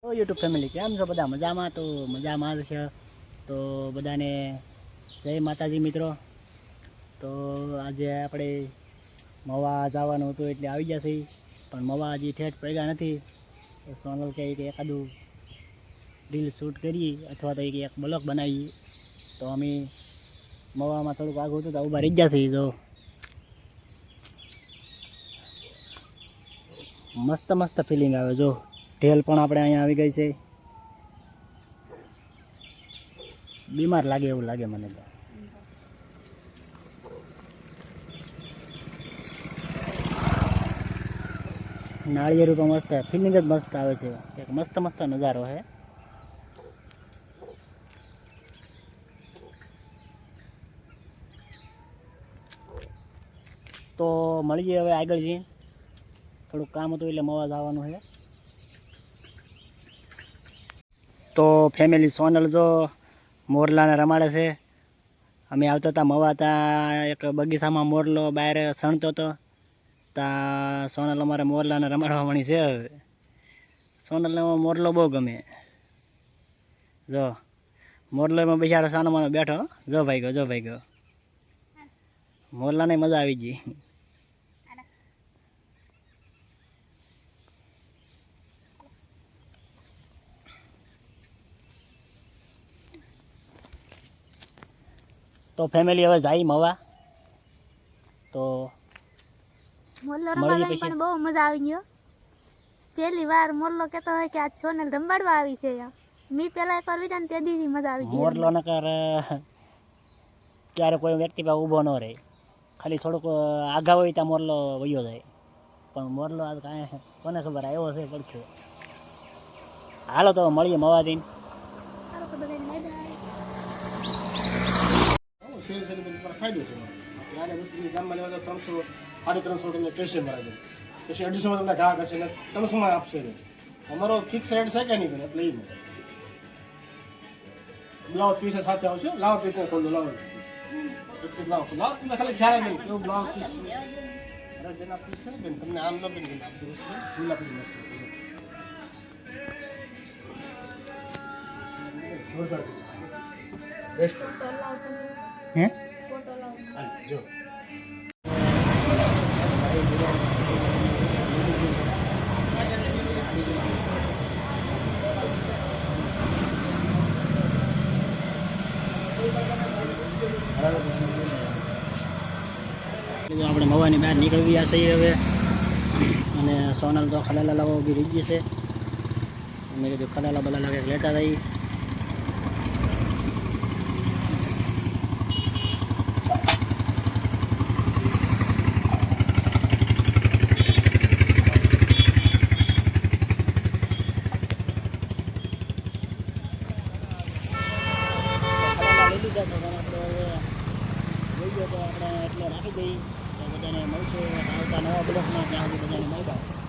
તો YouTube family કેમ છો બધા મજામાં? તો મજામાં જ છે. તો બધાને જય માતાજી મિત્રો. તો આજે આપણે મવા જવાનું હતું એટલે આવી ગયા છીએ, પણ મવા હજી ઠેઠ પડ્યા નથી. તો સોનલ કહે કે એકાદું રીલ શૂટ કરીએ અથવા તો એક બ્લોગ બનાવીએ. તો અમે મવામાં થોડુંક આગળ હતું તો ઊભા રહી ગયા છીએ. જો મસ્ત મસ્ત ફિલિંગ આવે. જો ઢેલ પણ આપણે અહીંયા આવી ગઈ છે. બીમાર લાગે એવું લાગે મને તો. નાળિયેર પણ મસ્ત ફિલિંગ જ મસ્ત આવે છે. એક મસ્ત મસ્ત નજારો છે. તો મળીએ હવે આગળ જઈને. થોડુંક કામ હતું એટલે મવા જવાનું છે. તો ફેમિલી સોનલ જો મોરલાને રમાડે છે. અમે આવતા હતા મવા, ત્યાં એક બગીચામાં મોરલો બહાર સણતો હતો. ત્યાં સોનલ અમારે મોરલાને રમાડવા મળી છે. હવે સોનલને મોરલો બહુ ગમે. જો મોરલો એમાં બિચારો સાનો માનો બેઠો. જો ભાઈ ગયો, જો ભાઈ ગયો. મોરલાને મજા આવી ગઈ. તો ફેમિલી હવે જાય મવા. તો મોરલો રમાડવાની પણ બહુ મજા આવી ગયો. પહેલી વાર મોરલો કહેતો હોય કે આ સોનલ રંબાડવા આવી છે. મી પહેલા એકવાર વિચાર તે દી મજા આવી ગઈ. મોરલો નકર ક્યારે કોઈ વ્યક્તિ પાસે ઊભો ન રહે. ખાલી થોડુંક આઘા હોય ત્યાં મોરલો વયો જાય. પણ મોરલો આ કાંઈ કોને ખબર આવ્યો છે પડખ્યો. હાલો તો મળીએ મવા દઈને. ફાયદો છે. ત્યારે વસ્તુની ગામમાં લેવા તો 300 350 તમને કેશે બરાબર. પછી 250 તમને ઘા કરશે ને 300 માં આપશે. અમારો ફિક્સ રેટ છે કે નહીં બને એટલે એ બ્લાઉઝ પીસ સાથે આવશે. લાવો પીસ ખોલો, લાવો એક પીસ લાવો. લાવો તમને ખાલી ખ્યાલ નહીં કેવું બ્લાઉઝ પીસ જેના પીસ છે બેન તમને આમ ન બેન આપી દઉં ગુલાબી મસ્ત જોરદાર બેસ્ટ હે જો આપણે મવાની બહાર નીકળી ગયા છીએ હવે. અને સોનલ તો ખલાલા લાવવા ઊભી રહી ગઈ છે. અમે કીધું ખલાલા બલાલા કંઈક લેતા થઈ. આપણે એટલે રાખી દઈએ. તો બધાને મળશું આવતા નવા બ્લોકમાં. ત્યાં સુધી બધાને મળતા.